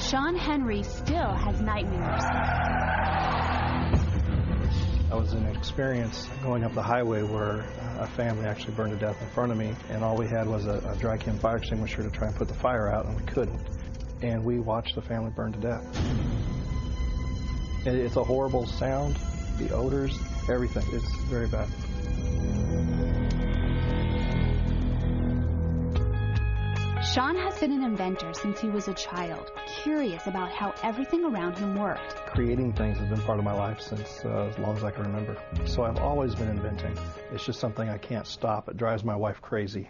Sean Henry still has nightmares. I was in an experience going up the highway where a family actually burned to death in front of me, and all we had was a dry chem fire extinguisher to try and put the fire out, and we couldn't. And we watched the family burn to death. It's a horrible sound, the odors, everything. It's very bad. Sean has been an inventor since he was a child, curious about how everything around him worked. Creating things has been part of my life since as long as I can remember. So I've always been inventing. It's just something I can't stop. It drives my wife crazy.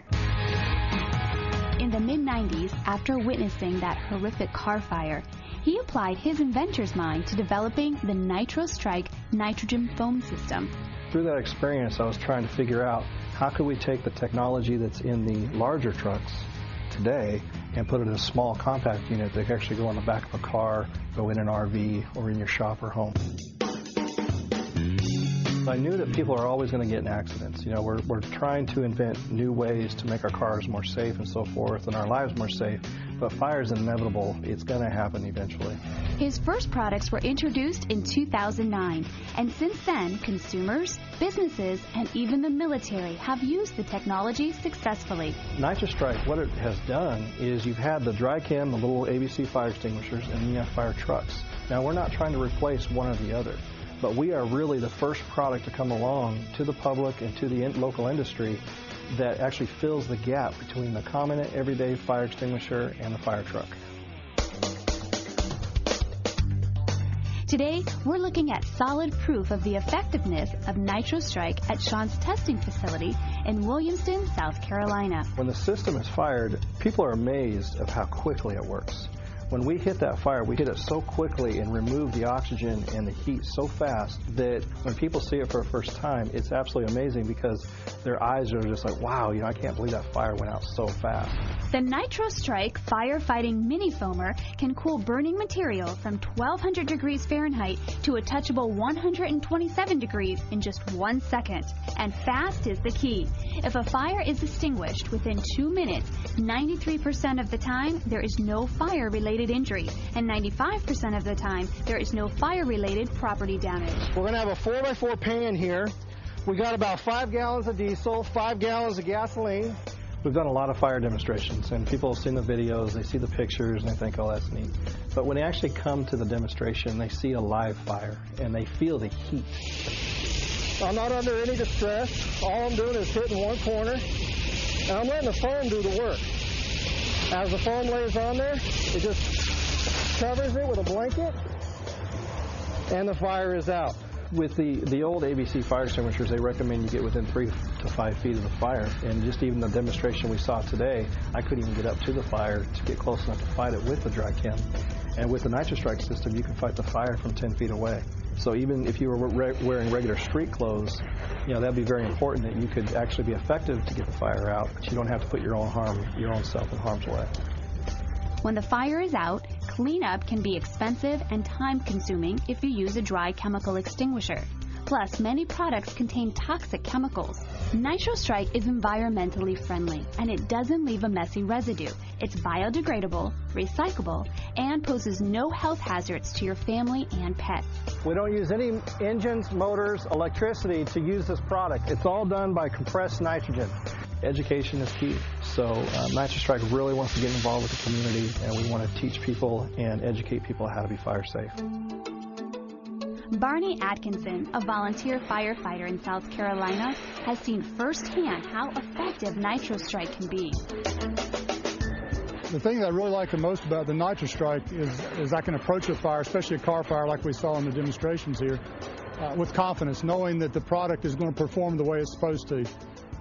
In the mid-90s, after witnessing that horrific car fire, he applied his inventor's mind to developing the NitroStrike nitrogen foam system. Through that experience, I was trying to figure out how could we take the technology that's in the larger trucks today and put it in a small compact unit that can actually go on the back of a car, go in an RV, or in your shop or home. I knew that people are always going to get in accidents. You know, we're trying to invent new ways to make our cars more safe and so forth, and our lives more safe, but fire is inevitable. It's going to happen eventually. His first products were introduced in 2009, and since then, consumers, businesses, and even the military have used the technology successfully. NitroStrike, what it has done is you've had the dry chem, the little ABC fire extinguishers, and then you have fire trucks. Now, we're not trying to replace one or the other, but we are really the first product to come along to the public and to the local industry that actually fills the gap between the common everyday fire extinguisher and the fire truck. Today, we're looking at solid proof of the effectiveness of NitroStrike at Sean's testing facility in Williamston, South Carolina. When the system is fired, people are amazed of how quickly it works. When we hit that fire, we hit it so quickly and remove the oxygen and the heat so fast that when people see it for the first time, it's absolutely amazing because their eyes are just like, wow, you know, I can't believe that fire went out so fast. The NitroStrike firefighting mini foamer can cool burning material from 1200 degrees Fahrenheit to a touchable 127 degrees in just 1 second. And fast is the key. If a fire is extinguished within 2 minutes, 93% of the time there is no fire-related injury, and 95% of the time there is no fire-related property damage. We're going to have a 4x4 pan here. We got about 5 gallons of diesel, 5 gallons of gasoline. We've done a lot of fire demonstrations, and people have seen the videos, they see the pictures, and they think, oh, that's neat. But when they actually come to the demonstration, they see a live fire, and they feel the heat. I'm not under any distress. All I'm doing is hitting one corner, and I'm letting the foam do the work. As the foam lays on there, it just covers it with a blanket, and the fire is out. With the old ABC fire extinguishers, they recommend you get within 3 to 5 feet of the fire. And just even the demonstration we saw today, I couldn't even get up to the fire to get close enough to fight it with the dry chem. And with the NitroStrike system, you can fight the fire from 10 feet away. So even if you were wearing regular street clothes, you know, that'd be very important that you could actually be effective to get the fire out, but you don't have to put your own self in harm's way. When the fire is out, cleanup can be expensive and time-consuming if you use a dry chemical extinguisher. Plus, many products contain toxic chemicals. NitroStrike is environmentally friendly, and it doesn't leave a messy residue. It's biodegradable, recyclable, and poses no health hazards to your family and pets. We don't use any engines, motors, electricity to use this product. It's all done by compressed nitrogen. Education is key. So NitroStrike really wants to get involved with the community, and we want to teach people and educate people how to be fire safe. Barney Atkinson, a volunteer firefighter in South Carolina, has seen firsthand how effective NitroStrike can be. The thing that I really like the most about the NitroStrike is I can approach a fire, especially a car fire like we saw in the demonstrations here, with confidence, knowing that the product is going to perform the way it's supposed to.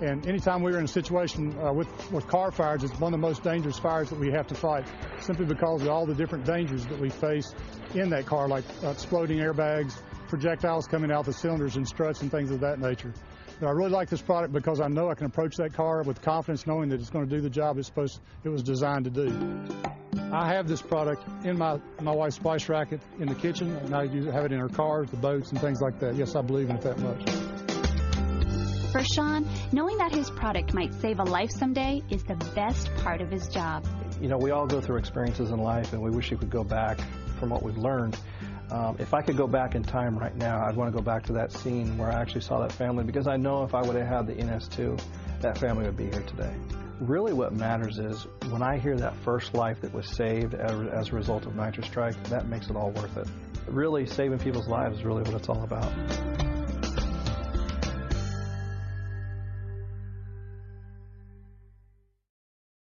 And anytime we're in a situation with car fires, it's one of the most dangerous fires that we have to fight, simply because of all the different dangers that we face in that car, like exploding airbags, projectiles coming out the cylinders and struts and things of that nature. But I really like this product because I know I can approach that car with confidence, knowing that it's going to do the job it was designed to do. I have this product in my wife's spice racket in the kitchen, and I have it in her cars, the boats, and things like that. Yes, I believe in it that much. For Sean, knowing that his product might save a life someday is the best part of his job. You know, we all go through experiences in life, and we wish we could go back from what we've learned. If I could go back in time right now, I'd want to go back to that scene where I actually saw that family, because I know if I would have had the NS2, that family would be here today. Really what matters is when I hear that first life that was saved as a result of NitroStrike, that makes it all worth it. Really, saving people's lives is really what it's all about.